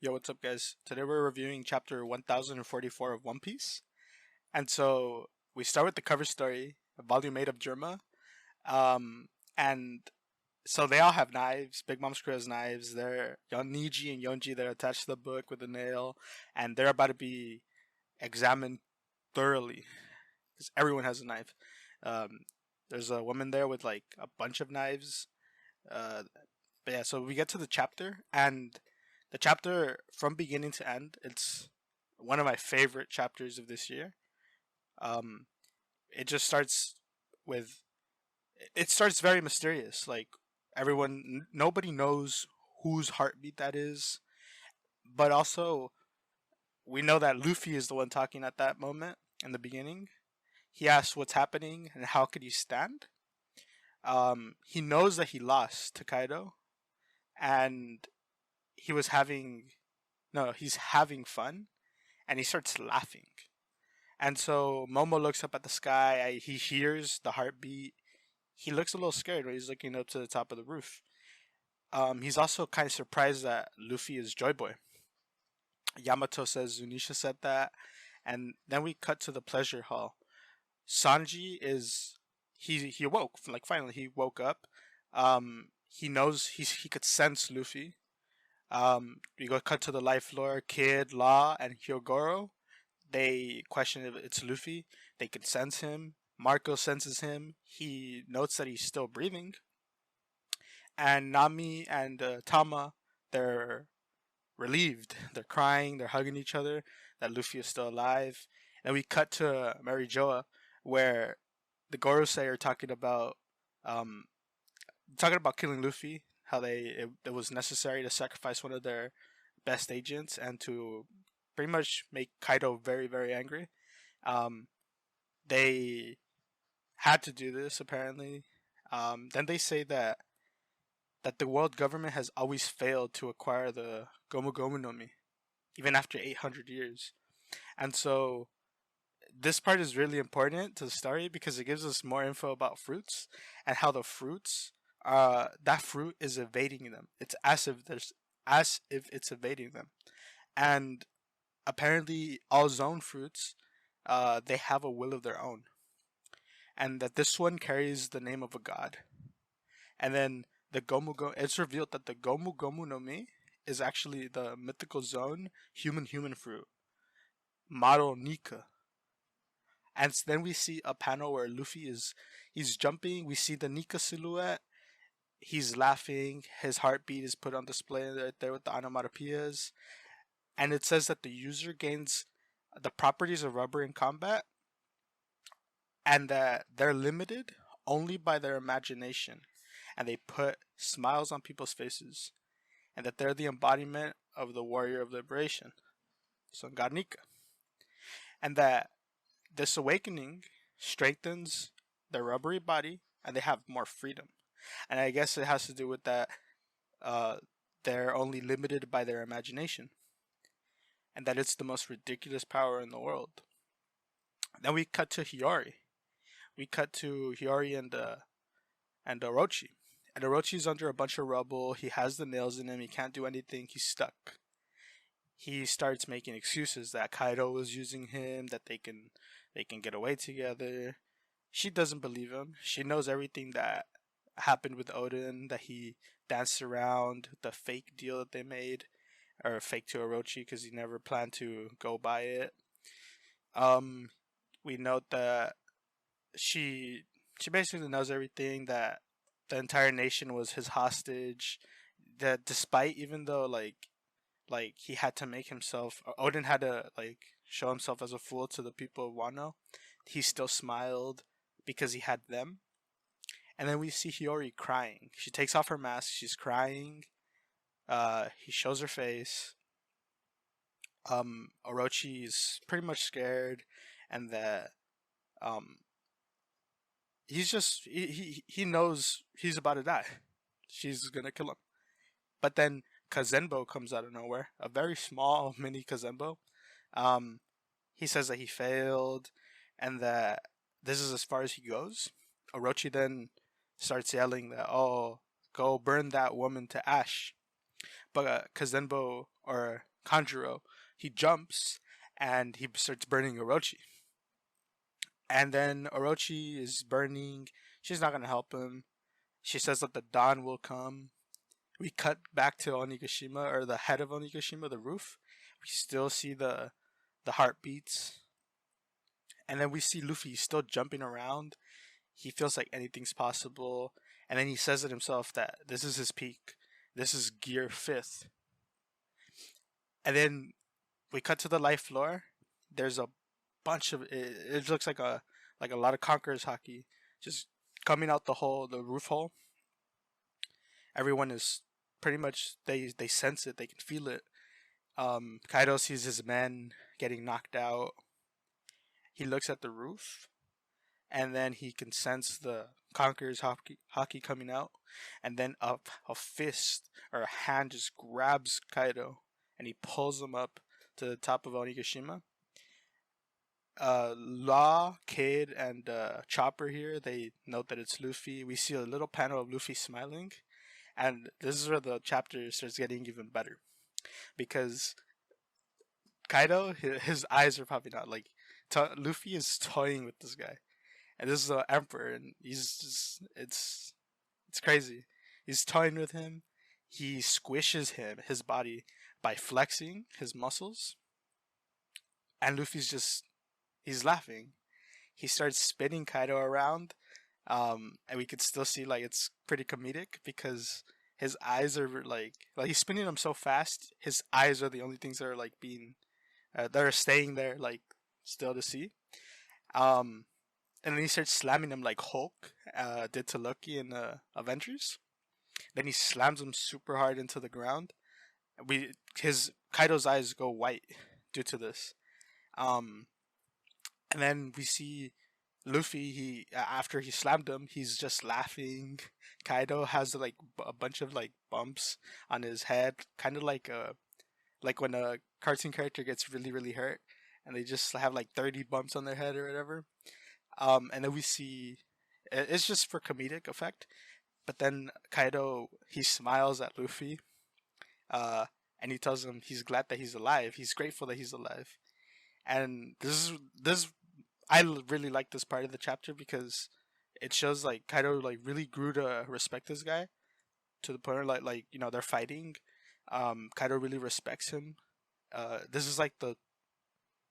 Yo, what's up, guys? Today we're reviewing chapter 1044 of One Piece. And so we start with the cover story, volume 8 of Germa. Um, and so they all have knives. Big Mom's crew has knives. They're Niji and Yonji, they're attached to the book with a nail. And they're about to be examined thoroughly because everyone has a knife. Um, there's a woman there with like a bunch of knives. Uh, but yeah, so we get to the chapter, and the chapter from beginning to end, it's one of my favorite chapters of this year. Um, it just starts with it starts very mysterious. Like nobody knows whose heartbeat that is, but also we know that Luffy is the one talking at that moment in the beginning. He asks what's happening and how could he stand. He knows that he lost to Kaido, and he was having no, he's having fun, and he starts laughing. And so Momo looks up at the sky. He hears the heartbeat. He looks a little scared when he's looking up to the top of the roof. He's also kind of surprised that Luffy is Joy Boy. Yamato says Zunisha said that, and then we cut to the pleasure hall. Sanji is he awoke, like finally he woke up. He knows he could sense Luffy. We go cut to the Life Lore, Kid, Law, and Hyogoro. They question if it's Luffy. They can sense him. Marco senses him. He notes that he's still breathing. And Nami and Tama, they're relieved. They're crying. They're hugging each other that Luffy is still alive. And we cut to Mary Joa, where the Gorosei are um, talking about killing Luffy. How it was necessary to sacrifice one of their best agents and to pretty much make Kaido very very angry. Um, they had to do this apparently. Then they say that the world government has always failed to acquire the Gomu Gomu no Mi, even after 800 years. And so this part is really important to the story because it gives us more info about fruits and how the fruits that fruit is evading them. It's as if it's evading them. And apparently all zone fruits they have a will of their own, and that this one carries the name of a god. And then it's revealed that the Gomu Gomu no Mi is actually the mythical zone human fruit, Maro Nika. And then we see a panel where Luffy he's jumping. We see the Nika silhouette. He's laughing. His heartbeat is put on display right there with the onomatopoeias. And it says that the user gains the properties of rubber in combat, and that they're limited only by their imagination, and they put smiles on people's faces, and that they're the embodiment of the warrior of liberation, Son God Nika, and that this awakening strengthens their rubbery body, and they have more freedom. And I guess it has to do with that uh, they're only limited by their imagination, and that it's the most ridiculous power in the world. Then we cut to Hiori. We cut to Hiori and Orochi. And Orochi's under a bunch of rubble. He has the nails in him. He can't do anything. He's stuck. He starts making excuses that Kaido was using him, that they can get away together. She doesn't believe him. She knows everything that happened with Odin, that he danced around the fake deal that they made, or fake to Orochi because he never planned to go by it. Um, we note that she she basically knows everything, that the entire nation was his hostage, that despite, even though like he had to make himself, Odin had to like show himself as a fool to the people of Wano, he still smiled because he had them. And then we see Hiori crying. She takes off her mask, she's crying. He shows her face. Orochi is pretty much scared, and that um he knows he's about to die. She's gonna kill him. But then Kazenbo comes out of nowhere, a very small mini Kazenbo. Um, he says that he failed, and that this is as far as he goes. Orochi then starts yelling that, "Oh, go burn that woman to ash." But Kazenbo or Kanjuro, he jumps and he starts burning Orochi. And then Orochi is burning. She's not gonna help him. She says that the dawn will come. We cut back to Onigashima, or the head of Onigashima, the roof. We still see the heartbeats, and then we see Luffy still jumping around. He feels like anything's possible, and then he says it himself that this is his peak. This is Gear 5th. And then we cut to the life floor. There's a bunch of it looks like a lot of Conqueror's hockey just coming out the roof hole. Everyone is pretty much, they sense it, they can feel it. Kaido sees his men getting knocked out. He looks at the roof, and then he can sense the Conqueror's hockey coming out, and then a fist or a hand just grabs Kaido, and he pulls him up to the top of Onigashima. Law, Kid, and Chopper here, they note that it's Luffy. We see a little panel of Luffy smiling, and this is where the chapter starts getting even better, because Kaido, his eyes are popping out. Like, Luffy is toying with this guy, and this is the Emperor, and he's just it's crazy. He's toying with him. He squishes his body by flexing his muscles, and he's laughing. He starts spinning Kaido around, and we could still see like it's pretty comedic because his eyes are like he's spinning them so fast. His eyes are the only things that are like being that are staying there like still to see. And then he starts slamming him like Hulk did to Loki in Avengers. Then he slams him super hard into the ground. His Kaido's eyes go white due to this. And then we see Luffy. He after he slammed him, he's just laughing. Kaido has like a bunch of like bumps on his head, kind of like when a cartoon character gets really hurt, and they just have like 30 bumps on their head or whatever. And then we see it's just for comedic effect. But then Kaido, he smiles at Luffy, and he tells him he's glad that he's alive. He's grateful that he's alive. And this I really like this part of the chapter because it shows like Kaido like really grew to respect this guy to the point where like you know they're fighting. Kaido really respects him. This is like the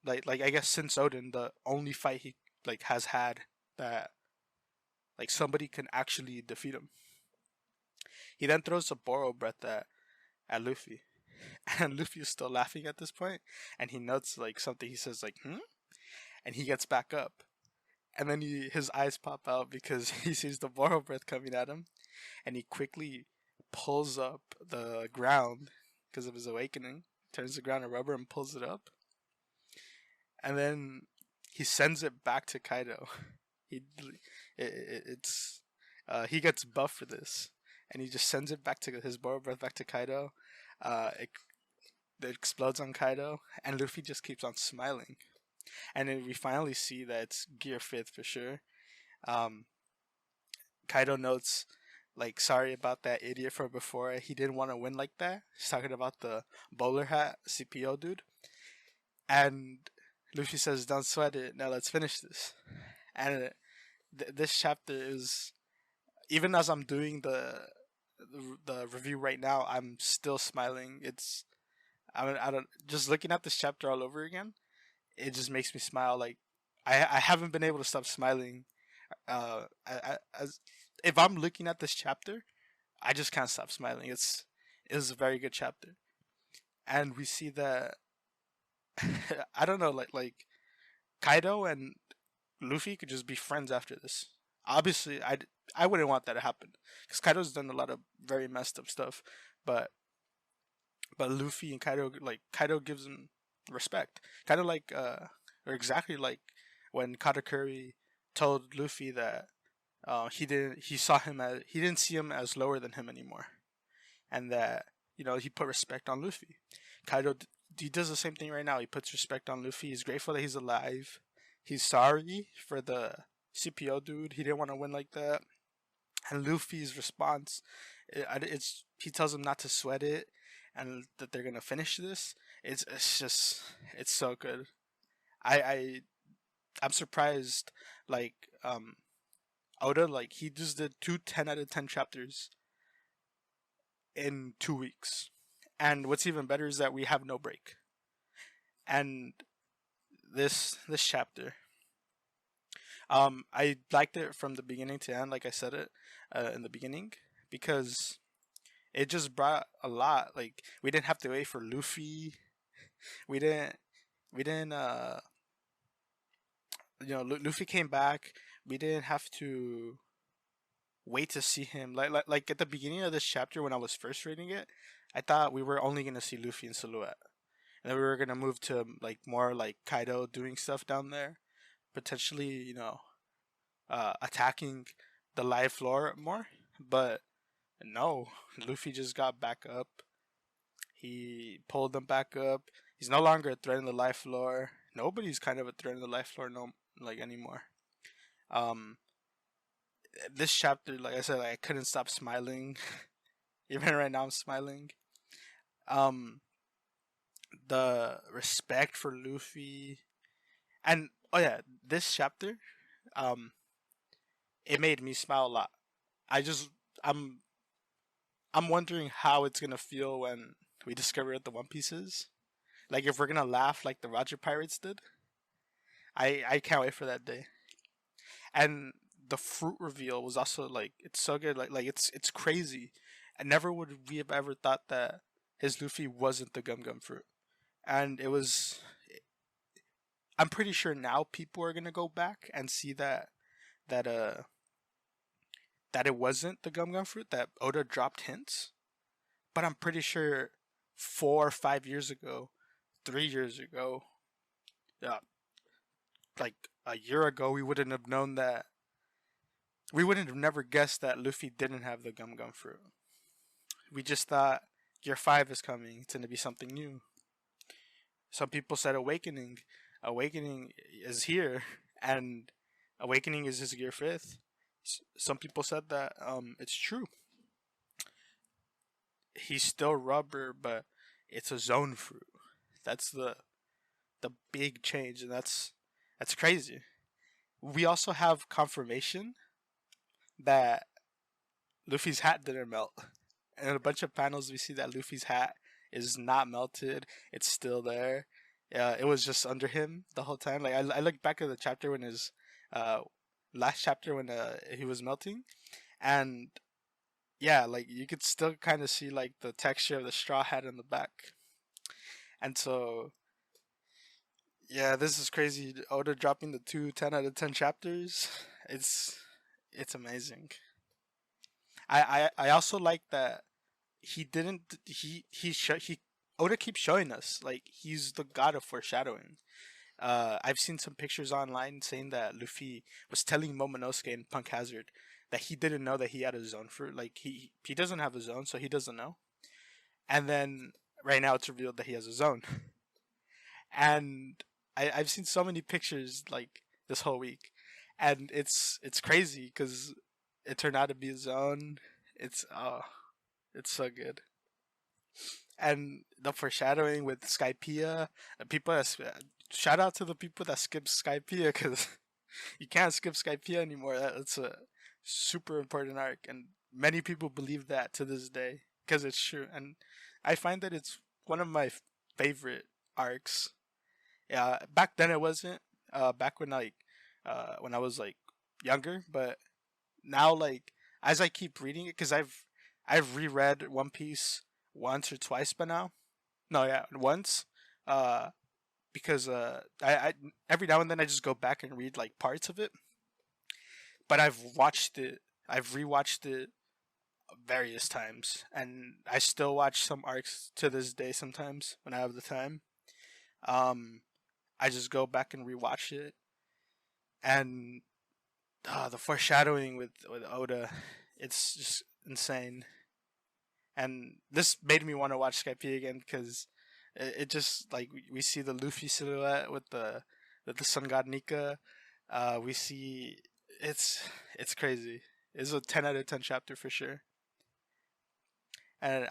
like I guess since Odin the only fight he like has had that like somebody can actually defeat him. He then throws a Boro breath at Luffy, and Luffy is still laughing at this point, and he notes like something. He says like and he gets back up, and then his eyes pop out because he sees the Boro breath coming at him, and he quickly pulls up the ground because of his awakening, turns the ground to rubber and pulls it up, and then he sends it back to Kaido. He gets buff for this, and he just sends it back to his Boro breath back to Kaido. It explodes on Kaido, and Luffy just keeps on smiling. And then we finally see that it's Gear 5th for sure. Kaido notes, like, sorry about that idiot from before. He didn't want to win like that. He's talking about the bowler hat CPO dude. And Luffy says, don't sweat it. Now let's finish this. And this chapter is, even as I'm doing the review right now, I'm still smiling. I don't just looking at this chapter all over again. It just makes me smile. Like I haven't been able to stop smiling. As if I'm looking at this chapter, I just can't stop smiling. It's a very good chapter, and we see that I don't know, like Kaido and Luffy could just be friends after this. Obviously, I wouldn't want that to happen because Kaido's done a lot of very messed up stuff, but Luffy and Kaido gives him respect, kind of like or exactly like when Katakuri told Luffy that he didn't see him as lower than him anymore, and that he put respect on Luffy. Kaido he does the same thing right now. He puts respect on Luffy. He's grateful that he's alive. He's sorry for the CPO dude. He didn't want to win like that. And Luffy's response, he tells him not to sweat it, and that they're gonna finish this. It's just it's so good. I I'm surprised. Like Oda, like he just did two 10 out of 10 chapters in 2 weeks, and what's even better is that we have no break. And this chapter, I liked it from the beginning to end, like I said it in the beginning, because it just brought a lot. Like we didn't have to wait for Luffy. We didn't we didn't Luffy came back. We didn't have to wait to see him. Like at the beginning of this chapter when I was first reading it, I thought we were only gonna see Luffy in silhouette, and then we were gonna move to like more like Kaido doing stuff down there, potentially attacking the live floor more. But no, Luffy just got back up. He pulled them back up. He's no longer a threat in the life floor. Nobody's kind of a threat in the life floor no like anymore. Um, this chapter, like I said, like, I couldn't stop smiling. Even right now, I'm smiling. Um, the respect for Luffy, and oh yeah, this chapter, um, it made me smile a lot. I just, I'm, I'm wondering how it's gonna feel when we discover what the One Piece is. Like if we're gonna laugh like the Roger Pirates did. I can't wait for that day. And the fruit reveal was also like it's so good. Like it's crazy. And never would we have ever thought that his Luffy wasn't the Gum Gum fruit. And it was. I'm pretty sure now people are gonna go back and see that that it wasn't the Gum Gum fruit, that Oda dropped hints. But I'm pretty sure 4 or 5 years ago, 3 years ago, uh, like a year ago, we wouldn't have known that. We wouldn't have never guessed that Luffy didn't have the Gum Gum fruit. We just thought Gear 5 is coming. It's gonna be something new. Some people said Awakening. Awakening is here, and Awakening is his Gear 5th. Some people said that it's true. He's still rubber, but it's a zone fruit. That's the big change, and that's crazy. We also have confirmation that Luffy's hat didn't melt. And in a bunch of panels, we see that Luffy's hat is not melted. It's still there. It was just under him the whole time. Like I look back at the chapter when his uh last chapter when he was melting, and yeah, like you could still kind of see like the texture of the straw hat in the back. And so yeah, this is crazy. Oda dropping the two 10 out of 10 chapters. It's it's amazing. I also like that he didn't he Oda keeps showing us like he's the god of foreshadowing. I've seen some pictures online saying that Luffy was telling Momonosuke and Punk Hazard that he didn't know that he had a zone fruit. Like he doesn't have a zone, so he doesn't know. And then right now it's revealed that he has a zone. And I've seen so many pictures like this whole week, and it's crazy because it turned out to be a zone. It's so good. And the foreshadowing with Skypiea, people shout out to the people that skip Skypiea because you can't skip Skypiea anymore. That's a super important arc, and many people believe that to this day because it's true. And I find that it's one of my favorite arcs. Yeah, back then it wasn't. Back when I was like younger, but now like as I keep reading it, because I've reread One Piece once or twice by now. No, yeah, once. Uh, because I every now and then I just go back and read like parts of it. But I've watched it. I've rewatched it various times, and I still watch some arcs to this day. Sometimes when I have the time, um, I just go back and rewatch it, and the foreshadowing with Oda, it's just insane. And this made me want to watch Skype again because it just like we see the Luffy silhouette with the Sun God Nika. We see it's crazy. It's a 10 out of 10 chapter for sure. And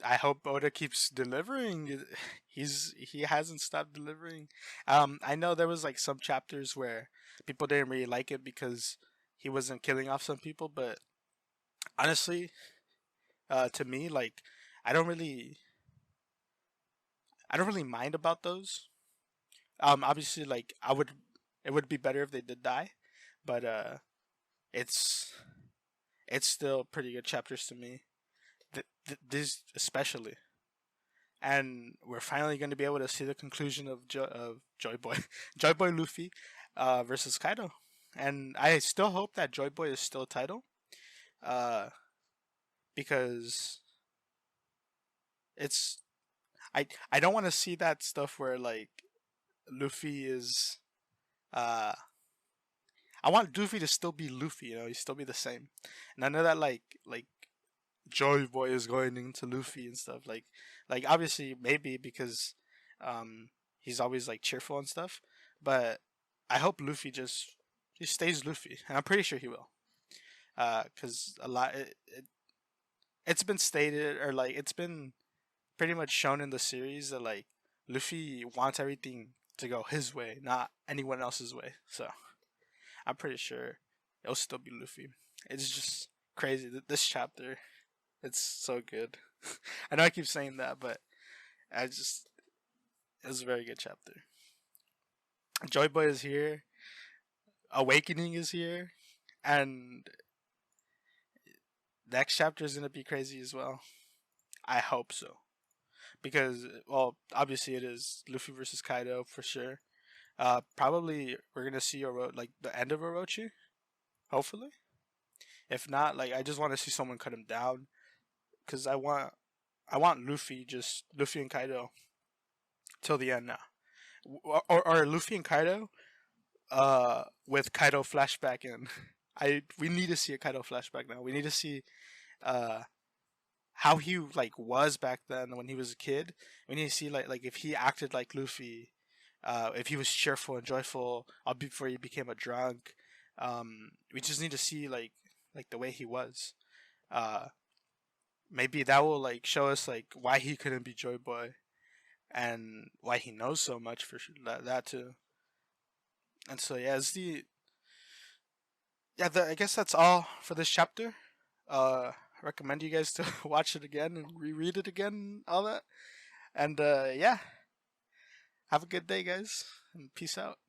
I hope Oda keeps delivering. He hasn't stopped delivering. I know there was like some chapters where people didn't really like it because he wasn't killing off some people, but honestly, to me, like I don't really, I don't really mind about those. Obviously, like it would be better if they did die, but it's it's still pretty good chapters to me. This especially, and we're finally going to be able to see the conclusion of Joy Boy, Joy Boy Luffy, versus Kaido, and I still hope that Joy Boy is still title, uh, because it's I don't want to see that stuff where like Luffy is uh I want Luffy to still be Luffy, you know, he still be the same. And I know that like Joy Boy is going into Luffy and stuff. Like obviously maybe because he's always like cheerful and stuff. But I hope Luffy just he stays Luffy, and I'm pretty sure he will. Because a lot it's been stated or like it's been pretty much shown in the series that like Luffy wants everything to go his way, not anyone else's way. So I'm pretty sure it'll still be Luffy. It's just crazy that this chapter, it's so good. I know I keep saying that, but I just it was a very good chapter. Joy Boy is here. Awakening is here, and next chapter is gonna be crazy as well. I hope so because well, obviously it is Luffy versus Kaido for sure. Probably we're gonna see like the end of Orochi. Hopefully, if not, like I just want to see someone cut him down because I want Luffy just Luffy and Kaido till the end now, or Luffy and Kaido, with Kaido flashback in. We need to see a Kaido flashback now. We need to see uh how he like was back then when he was a kid. We need to see like if he acted like Luffy, if he was cheerful and joyful before he became a drunk. We just need to see like the way he was. Uh, Maybe that will like show us like why he couldn't be Joy Boy and why he knows so much for sure, that too. And so yeah, it's the yeah. I guess that's all for this chapter. I recommend you guys to watch it again and reread it again, and all that. And yeah, have a good day, guys, and peace out.